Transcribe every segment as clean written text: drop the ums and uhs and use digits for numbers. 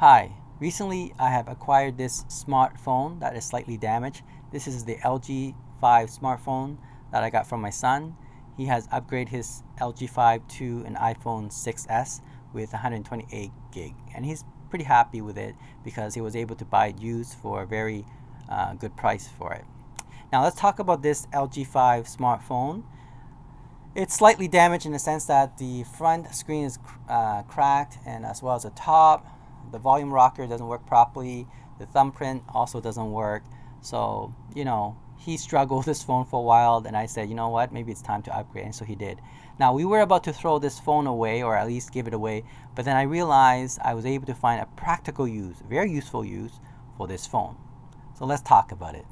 Hi, recently I have acquired this smartphone that is slightly damaged. This is the LG 5 smartphone that I got from my son. He has upgraded his LG 5 to an iPhone 6s with 128 gig, and he's pretty happy with it because he was able to buy it used for a very good price for it. Now let's talk about this LG 5 smartphone. It's slightly damaged in the sense that the front screen is cracked, and as well as the top. The volume rocker doesn't work properly. The thumbprint also doesn't work. So, he struggled with this phone for a while, and I said, you know what, maybe it's time to upgrade, and so he did. Now, we were about to throw this phone away, or at least give it away, but then I realized I was able to find a practical use, very useful use for this phone. So let's talk about it.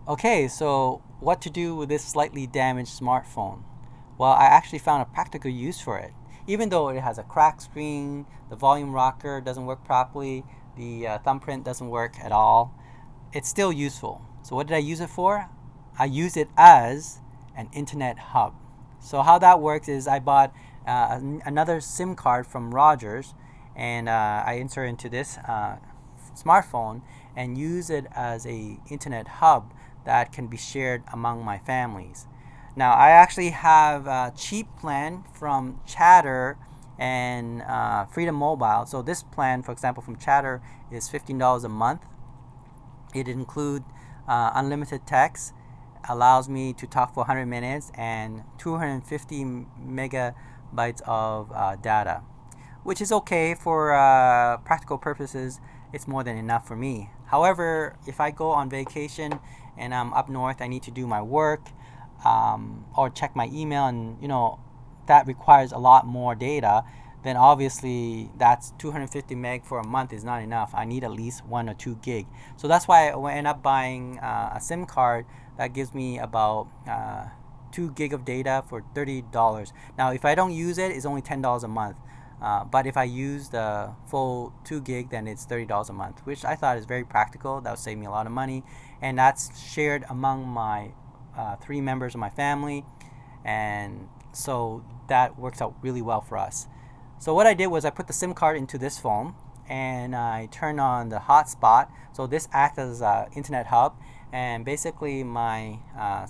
Okay, so what to do with this slightly damaged smartphone? Well, I actually found a practical use for it. Even though it has a cracked screen, the volume rocker doesn't work properly, the thumbprint doesn't work at all, it's still useful. So what did I use it for? I use it as an internet hub. So how that works is I bought another SIM card from Rogers, and I insert into this smartphone and use it as a internet hub that can be shared among my families. Now, I actually have a cheap plan from Chatter and Freedom Mobile. So this plan, for example, from Chatter is $15 a month. It includes unlimited text, allows me to talk for 100 minutes, and 250 megabytes of data, which is okay for practical purposes. It's more than enough for me. However, if I go on vacation and I'm up north, I need to do my work or check my email, and that requires a lot more data, then obviously that's 250 meg for a month is not enough. I need at least 1 or 2 gig. So that's why I end up buying a SIM card that gives me about 2 gig of data for $30. Now, if I don't use it, it's only $10 a month. But if I use the full 2 gig, then it's $30 a month, which I thought is very practical. That would save me a lot of money, and that's shared among my 3 members of my family, and so that works out really well for us. So what I did was I put the SIM card into this phone, and I turned on the hotspot. So this acts as an internet hub, and basically my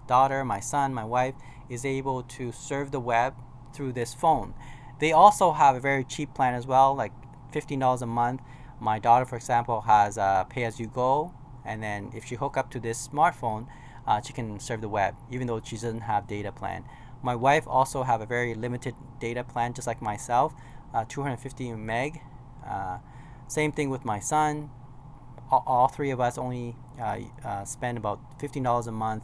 daughter, my son, my wife is able to surf the web through this phone. They also have a very cheap plan as well, like $15 a month. My daughter, for example, has a pay-as-you-go, and then if she hook up to this smartphone, she can surf the web, even though she doesn't have data plan. My wife also have a very limited data plan, just like myself, 250 meg. Same thing with my son. All 3 of us only spend about $15 a month.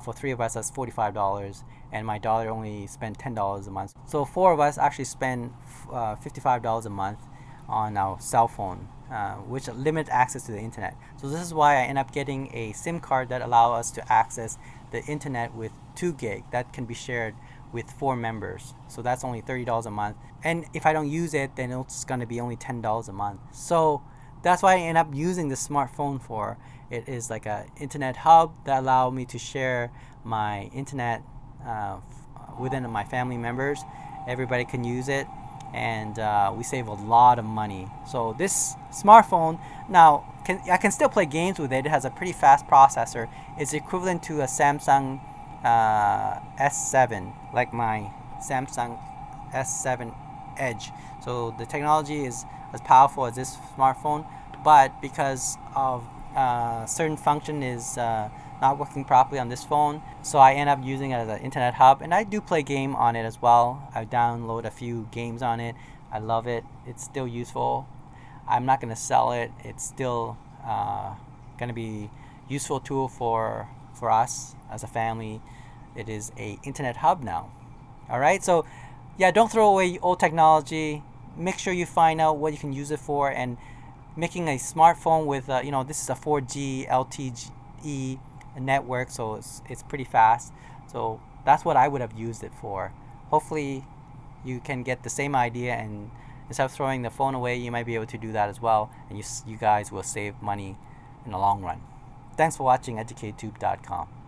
For 3 of us, that's $45, and my daughter only spent $10 a month. So 4 of us actually spend $55 a month on our cell phone, which limits access to the internet. So this is why I end up getting a SIM card that allows us to access the internet with 2 gig that can be shared with 4 members. So that's only $30 a month. And if I don't use it, then it's going to be only $10 a month. So that's why I end up using the smartphone for. It is like an internet hub that allows me to share my internet within my family members. Everybody can use it, and we save a lot of money. So this smartphone now, I can still play games with it. It has a pretty fast processor. It's equivalent to a Samsung S7, like my Samsung S7 Edge. So the technology is as powerful as this smartphone, but because of certain function is not working properly on this phone, so I end up using it as an internet hub, and I do play game on it as well. I download a few games on it. I love it. It's still useful. I'm not going to sell it. It's still going to be useful tool for us as a family. It is a internet hub now. All right, so yeah, don't throw away old technology. Make sure you find out what you can use it for, and making a smartphone with this is a 4G LTE network, so it's pretty fast. So that's what I would have used it for. Hopefully you can get the same idea and instead of throwing the phone away, you might be able to do that as well, and you guys will save money in the long run. Thanks for watching EducateTube.com.